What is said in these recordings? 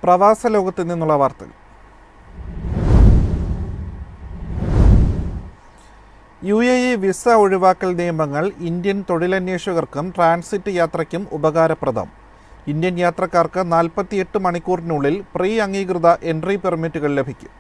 പ്രവാസ ലോകത്ത് നിന്നുള്ള വാർത്തകൾ. UAE വിസ ഒഴിവാക്കൽ നിയമങ്ങൾ ഇന്ത്യൻ തൊഴിലന്വേഷകർക്കും ട്രാൻസിറ്റ് യാത്രയ്ക്കും ഉപകാരപ്രദം. ഇന്ത്യൻ യാത്രക്കാർക്ക് 48 മണിക്കൂറിനുള്ളിൽ പ്രീ അംഗീകൃത എൻട്രി പെർമിറ്റുകൾ ലഭിക്കും.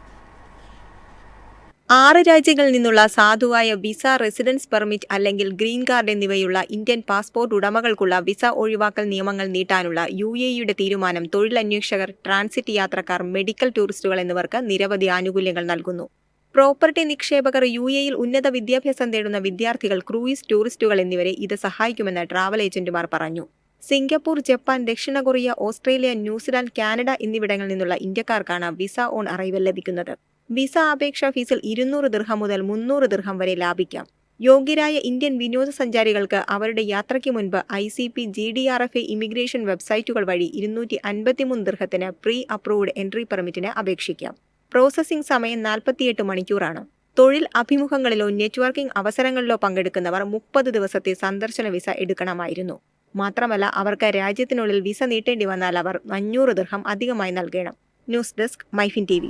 6 രാജ്യങ്ങളിൽ നിന്നുള്ള സാധുവായ വിസ, റെസിഡൻസ് പെർമിറ്റ് അല്ലെങ്കിൽ ഗ്രീൻ കാർഡ് എന്നിവയുള്ള ഇന്ത്യൻ പാസ്പോർട്ട് ഉടമകൾക്കുള്ള വിസ ഒഴിവാക്കൽ നിയമങ്ങൾ നീട്ടാനുള്ള UAEയുടെ തീരുമാനം തൊഴിലന്വേഷകർ, ട്രാൻസിറ്റ് യാത്രക്കാർ, മെഡിക്കൽ ടൂറിസ്റ്റുകൾ എന്നിവർക്ക് നിരവധി ആനുകൂല്യങ്ങൾ നൽകുന്നു. പ്രോപ്പർട്ടി നിക്ഷേപകർ, UAEയിൽ ഉന്നത വിദ്യാഭ്യാസം തേടുന്ന വിദ്യാർത്ഥികൾ, ക്രൂയിസ് ടൂറിസ്റ്റുകൾ എന്നിവരെ ഇത് സഹായിക്കുമെന്ന് ട്രാവൽ ഏജന്റുമാർ പറഞ്ഞു. സിംഗപ്പൂർ, ജപ്പാൻ, ദക്ഷിണ കൊറിയ, ഓസ്ട്രേലിയ, ന്യൂസിലാൻഡ്, കാനഡ എന്നിവിടങ്ങളിൽ നിന്നുള്ള ഇന്ത്യക്കാർക്കാണ് വിസ ഓൺ അറൈവൽ ലഭിക്കുന്നത്. വിസ അപേക്ഷാ ഫീസിൽ 200 ദിർഹം മുതൽ 300 ദിർഹം വരെ ലാഭിക്കാം. യോഗ്യരായ ഇന്ത്യൻ വിനോദസഞ്ചാരികൾക്ക് അവരുടെ യാത്രയ്ക്ക് മുൻപ് ICP, GDRFA ഇമിഗ്രേഷൻ വെബ്സൈറ്റുകൾ വഴി 253 ദിർഹത്തിന് പ്രീ അപ്രൂവ്ഡ് എൻട്രി പെർമിറ്റിന് അപേക്ഷിക്കാം. പ്രോസസ്സിംഗ് സമയം 48 മണിക്കൂറാണ്. തൊഴിൽ അഭിമുഖങ്ങളിലോ നെറ്റ്വർക്കിംഗ് അവസരങ്ങളിലോ പങ്കെടുക്കുന്നവർ 30 ദിവസത്തെ സന്ദർശന വിസ എടുക്കണമായിരുന്നു. മാത്രമല്ല, അവർക്ക് രാജ്യത്തിനുള്ളിൽ വിസ നീട്ടേണ്ടി വന്നാൽ അവർ 500 ദിർഹം അധികമായി നൽകണം. News desk, MyFin TV.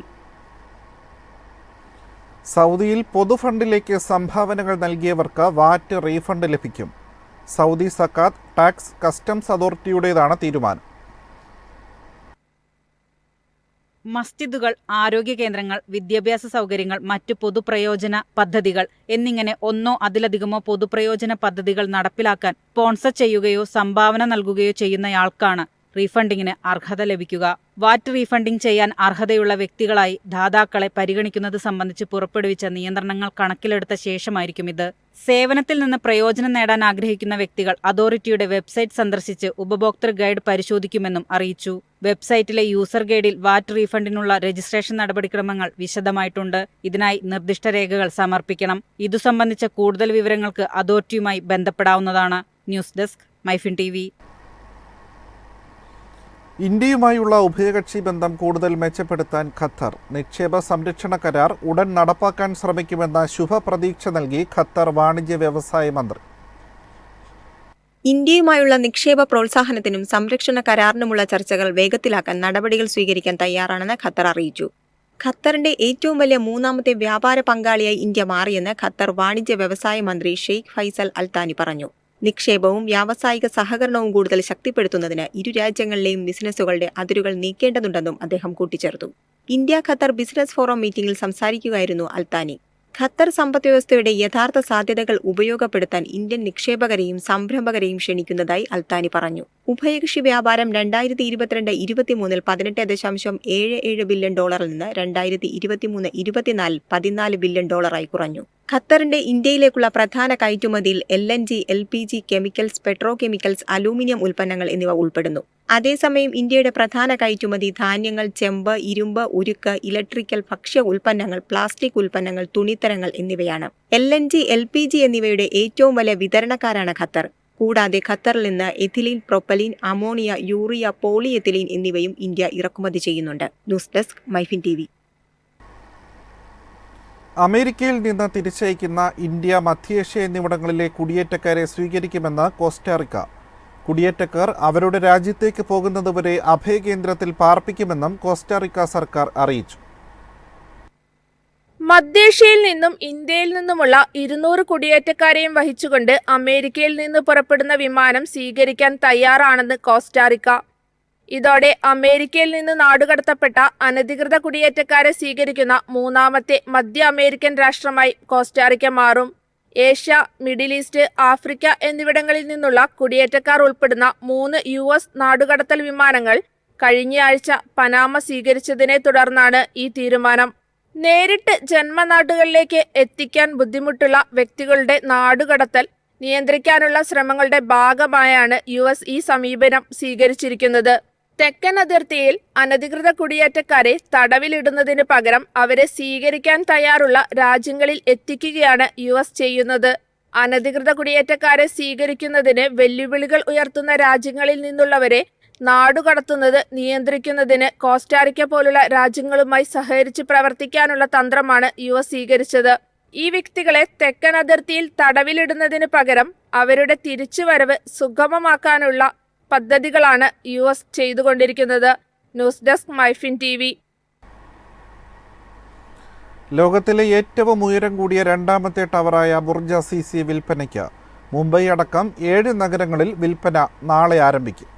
സൗദിയിൽ പൊതുഫണ്ടിലേക്ക് സംഭാവനകൾ നൽകിയവർക്ക് വാറ്റ് റീഫണ്ട് ലഭിക്കും. സൗദി സക്കാത്ത്, ടാക്സ്, കസ്റ്റംസ് അതോറിറ്റിയുടേതാണ് തീരുമാനം. മസ്ജിദുകൾ, ആരോഗ്യ കേന്ദ്രങ്ങൾ, വിദ്യാഭ്യാസ സൗകര്യങ്ങൾ, മറ്റു പൊതുപ്രയോജന പദ്ധതികൾ എന്നിങ്ങനെ ഒന്നോ അതിലധികമോ പൊതുപ്രയോജന പദ്ധതികൾ നടപ്പിലാക്കാൻ സ്പോൺസർ ചെയ്യുകയോ സംഭാവന നൽകുകയോ ചെയ്യുന്നയാൾക്കാണ് റീഫണ്ടിങ്ങിന് അർഹത ലഭിക്കുക. വാറ്റ് റീഫണ്ടിംഗ് ചെയ്യാൻ അർഹതയുള്ള വ്യക്തികളായി ദാതാക്കളെ പരിഗണിക്കുന്നത് സംബന്ധിച്ച് പുറപ്പെടുവിച്ച നിയന്ത്രണങ്ങൾ കണക്കിലെടുത്ത ശേഷമായിരിക്കും ഇത്. സേവനത്തിൽ നിന്ന് പ്രയോജനം നേടാൻ ആഗ്രഹിക്കുന്ന വ്യക്തികൾ അതോറിറ്റിയുടെ വെബ്സൈറ്റ് സന്ദർശിച്ച് ഉപഭോക്തൃ ഗൈഡ് പരിശോധിക്കുമെന്നും അറിയിച്ചു. വെബ്സൈറ്റിലെ യൂസർ ഗൈഡിൽ വാറ്റ് റീഫണ്ടിനുള്ള രജിസ്ട്രേഷൻ നടപടിക്രമങ്ങൾ വിശദമായിട്ടുണ്ട്. ഇതിനായി നിർദ്ദിഷ്ട രേഖകൾ സമർപ്പിക്കണം. ഇതു സംബന്ധിച്ച കൂടുതൽ വിവരങ്ങൾക്ക് അതോറിറ്റിയുമായി ബന്ധപ്പെടാവുന്നതാണ്. News desk, MyFin TV. ഇന്ത്യയുമായുള്ള ഉഭയകക്ഷി ബന്ധം കൂടുതൽ മെച്ചപ്പെടുത്താൻ ഖത്തർ നിക്ഷേപ സംരക്ഷണ കരാർ ഉടൻ നടപ്പാക്കാൻ ശ്രമിക്കുമെന്ന ശുഭപ്രതീക്ഷ നൽകി ഖത്തർ വാണിജ്യ വ്യവസായ മന്ത്രി. ഇന്ത്യയുമായുള്ള നിക്ഷേപ പ്രോത്സാഹനത്തിനും സംരക്ഷണ കരാറിനുമുള്ള ചർച്ചകൾ വേഗത്തിലാക്കാൻ നടപടികൾ സ്വീകരിക്കാൻ തയ്യാറാണെന്ന് ഖത്തർ അറിയിച്ചു. ഖത്തറിന്റെ ഏറ്റവും വലിയ 3ാമത്തെ വ്യാപാര പങ്കാളിയായി ഇന്ത്യ മാറിയെന്ന് ഖത്തർ വാണിജ്യ വ്യവസായ മന്ത്രി ഷെയ്ഖ് ഫൈസൽ അൽത്താനി പറഞ്ഞു. നിക്ഷേപവും വ്യാവസായിക സഹകരണവും കൂടുതൽ ശക്തിപ്പെടുത്തുന്നതിന് ഇരു രാജ്യങ്ങളിലെയും ബിസിനസ്സുകളുടെ അതിരുകൾ നീക്കേണ്ടതുണ്ടെന്നും അദ്ദേഹം കൂട്ടിച്ചേർത്തു. ഇന്ത്യ ഖത്തർ ബിസിനസ് ഫോറം മീറ്റിംഗിൽ സംസാരിക്കുകയായിരുന്നു അൽത്താനി. ഖത്തർ സമ്പദ്വ്യവസ്ഥയുടെ യഥാർത്ഥ സാധ്യതകൾ ഉപയോഗപ്പെടുത്താൻ ഇന്ത്യൻ നിക്ഷേപകരെയും സംരംഭകരെയും ക്ഷണിക്കുന്നതായി അൽത്താനി പറഞ്ഞു. ഉഭയകക്ഷി വ്യാപാരം 2022-23 $18.77 ബില്യൺ നിന്ന് 2023-24 $14 ബില്യൺ കുറഞ്ഞു. ഖത്തറിന്റെ ഇന്ത്യയിലേക്കുള്ള പ്രധാന കയറ്റുമതിയിൽ LNG, LPG, chemicals, petrochemicals, aluminium ഉൽപ്പന്നങ്ങൾ എന്നിവ ഉൾപ്പെടുന്നു. അതേസമയം ഇന്ത്യയുടെ പ്രധാന കയറ്റുമതി ധാന്യങ്ങൾ, ചെമ്പ്, ഇരുമ്പ്, ഉരുക്ക്, ഇലക്ട്രിക്കൽ, ഭക്ഷ്യ ഉൽപ്പന്നങ്ങൾ, പ്ലാസ്റ്റിക് ഉൽപ്പന്നങ്ങൾ, തുണിത്തരങ്ങൾ എന്നിവയാണ്. LNG, LPG എന്നിവയുടെ ഏറ്റവും വലിയ വിതരണക്കാരാണ് ഖത്തർ. കൂടാതെ ഖത്തറിൽ നിന്ന് എഥിലീൻ, പ്രൊപ്പലീൻ, അമോണിയ, യൂറിയ, പോളിയെഥിലീൻ എന്നിവയും ഇന്ത്യ ഇറക്കുമതി ചെയ്യുന്നുണ്ട്. News desk, MyFin TV. അമേരിക്കയിൽ നിന്ന് തിരിച്ചയക്കുന്ന ഇന്ത്യ, മധ്യേഷ്യ എന്നിവിടങ്ങളിലെ കുടിയേറ്റക്കാരെ സ്വീകരിക്കുമെന്ന് കോസ്റ്റാറിക്ക. കുടിയേറ്റക്കാർ അവരുടെ രാജ്യത്തേക്ക് പോകുന്നതുവരെ അഭയകേന്ദ്രത്തിൽ പാർപ്പിക്കുമെന്നും കോസ്റ്റാറിക്ക സർക്കാർ അറിയിച്ചു. മധ്യേഷ്യയിൽ നിന്നും ഇന്ത്യയിൽ നിന്നുമുള്ള 200 കുടിയേറ്റക്കാരെയും വഹിച്ചുകൊണ്ട് അമേരിക്കയിൽ നിന്ന് പുറപ്പെടുന്ന വിമാനം സ്വീകരിക്കാൻ തയ്യാറാണെന്ന് കോസ്റ്റാറിക്ക. ഇതോടെ അമേരിക്കയിൽ നിന്ന് നാടുകടത്തപ്പെട്ട അനധികൃത കുടിയേറ്റക്കാരെ സ്വീകരിക്കുന്ന 3ാമത്തെ മധ്യ അമേരിക്കൻ രാഷ്ട്രമായി കോസ്റ്റാറിക്ക മാറും. ഏഷ്യ, മിഡിൽ ഈസ്റ്റ്, ആഫ്രിക്ക എന്നിവിടങ്ങളിൽ നിന്നുള്ള കുടിയേറ്റക്കാർ ഉൾപ്പെടുന്ന 3 US നാടുകടത്തൽ വിമാനങ്ങൾ കഴിഞ്ഞയാഴ്ച പനാമ സ്വീകരിച്ചതിനെ തുടർന്നാണ് ഈ തീരുമാനം. നേരിട്ട് ജന്മനാടുകളിലേക്ക് എത്തിക്കാൻ ബുദ്ധിമുട്ടുള്ള വ്യക്തികളുടെ നാടുകടത്തൽ നിയന്ത്രിക്കാനുള്ള ശ്രമങ്ങളുടെ ഭാഗമായാണ് US ഈ സമീപനം സ്വീകരിച്ചിരിക്കുന്നത്. തെക്കൻ അതിർത്തിയിൽ അനധികൃത കുടിയേറ്റക്കാരെ തടവിലിടുന്നതിന് പകരം അവരെ സ്വീകരിക്കാൻ തയ്യാറുള്ള രാജ്യങ്ങളിൽ എത്തിക്കുകയാണ് US ചെയ്യുന്നത്. അനധികൃത കുടിയേറ്റക്കാരെ സ്വീകരിക്കുന്നതിന് വെല്ലുവിളികൾ ഉയർത്തുന്ന രാജ്യങ്ങളിൽ നിന്നുള്ളവരെ നാടുകടത്തുന്നത് നിയന്ത്രിക്കുന്നതിന് കോസ്റ്റാറിക്ക പോലുള്ള രാജ്യങ്ങളുമായി സഹകരിച്ച് പ്രവർത്തിക്കാനുള്ള തന്ത്രമാണ് US സ്വീകരിച്ചത്. ഈ വ്യക്തികളെ തെക്കൻ അതിർത്തിയിൽ തടവിലിടുന്നതിന് പകരം അവരുടെ തിരിച്ചുവരവ് സുഗമമാക്കാനുള്ള പദ്ധതികളാണ് US ചെയ്തുകൊണ്ടിരിക്കുന്നത്. News desk MyFin TV. ലോകത്തിലെ ഏറ്റവും ഉയരം കൂടിയ രണ്ടാമത്തെ ടവറായ ബുർജ് അസീസി വിൽപ്പനയ്ക്ക്. മുംബൈ അടക്കം 7 നഗരങ്ങളിൽ വിൽപ്പന നാളെ ആരംഭിക്കും.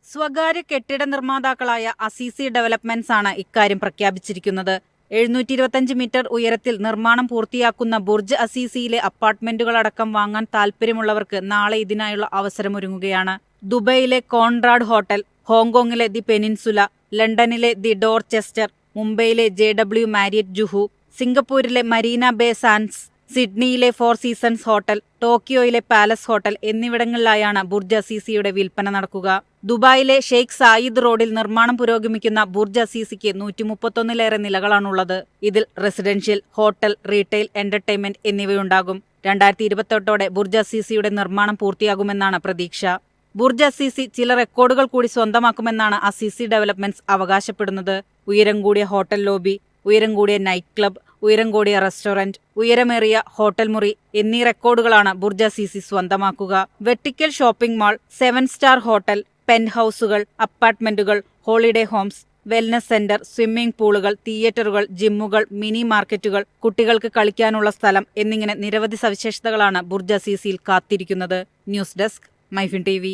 സ്വകാര്യ കെട്ടിട നിർമ്മാതാക്കളായ അസീസി ഡെവലപ്മെന്റ്സ് ആണ് ഇക്കാര്യം പ്രഖ്യാപിച്ചിരിക്കുന്നത്. 725 മീറ്റർ ഉയരത്തിൽ നിർമ്മാണം പൂർത്തിയാക്കുന്ന ബുർജ് അസീസിയിലെ അപ്പാർട്ട്മെന്റുകളടക്കം വാങ്ങാൻ താൽപ്പര്യമുള്ളവർക്ക് നാളെ ഇതിനായുള്ള അവസരമൊരുങ്ങുകയാണ്. ദുബൈയിലെ കോൺറാഡ് ഹോട്ടൽ, ഹോങ്കോങ്ങിലെ ദി പെനിൻസുല, ലണ്ടനിലെ ദി ഡോർചെസ്റ്റർ, മുംബൈയിലെ JW മാരിയറ്റ് ജുഹു, സിംഗപ്പൂരിലെ മരീന ബേ സാൻഡ്സ്, സിഡ്നിയിലെ 4 സീസൺസ് ഹോട്ടൽ, ടോക്കിയോയിലെ പാലസ് ഹോട്ടൽ എന്നിവിടങ്ങളിലായാണ് ബുർജ് അസീസിയുടെ വിൽപ്പന നടക്കുക. ദുബായിലെ ഷെയ്ഖ് സായിദ് റോഡിൽ നിർമ്മാണം പുരോഗമിക്കുന്ന ബുർജ് അസീസിക്ക് 131-ലേറെ നിലകളാണുള്ളത്. ഇതിൽ റെസിഡൻഷ്യൽ, ഹോട്ടൽ, റീറ്റെയിൽ, എന്റർടൈൻമെന്റ് എന്നിവയുണ്ടാകും. 2028 ബുർജ് അസീസിയുടെ നിർമ്മാണം പൂർത്തിയാകുമെന്നാണ് പ്രതീക്ഷ. ബുർജ് അസീസി ചില റെക്കോർഡുകൾ കൂടി സ്വന്തമാക്കുമെന്നാണ് അസീസി ഡെവലപ്മെന്റ്സ് അവകാശപ്പെടുന്നത്. ഉയരം കൂടിയ ഹോട്ടൽ ലോബി, ഉയരം കൂടിയ നൈറ്റ് ക്ലബ്, ഉയരം കൂടിയ റെസ്റ്റോറന്റ്, ഉയരമേറിയ ഹോട്ടൽ മുറി എന്നീ റെക്കോർഡുകളാണ് ബുർജ് അസീസി സ്വന്തമാക്കുക. Vertical shopping mall, 7 star hotel, പെന്റ് ഹൗസുകൾ, അപ്പാർട്ട്മെന്റുകൾ, holiday homes, wellness centre, swimming പൂളുകൾ, തിയേറ്ററുകൾ, ജിമ്മുകൾ, മിനി മാർക്കറ്റുകൾ, കുട്ടികൾക്ക് കളിക്കാനുള്ള സ്ഥലം എന്നിങ്ങനെ നിരവധി സവിശേഷതകളാണ് ബുർജ് അസീസിയിൽ കാത്തിരിക്കുന്നത്. News desk MyFin TV.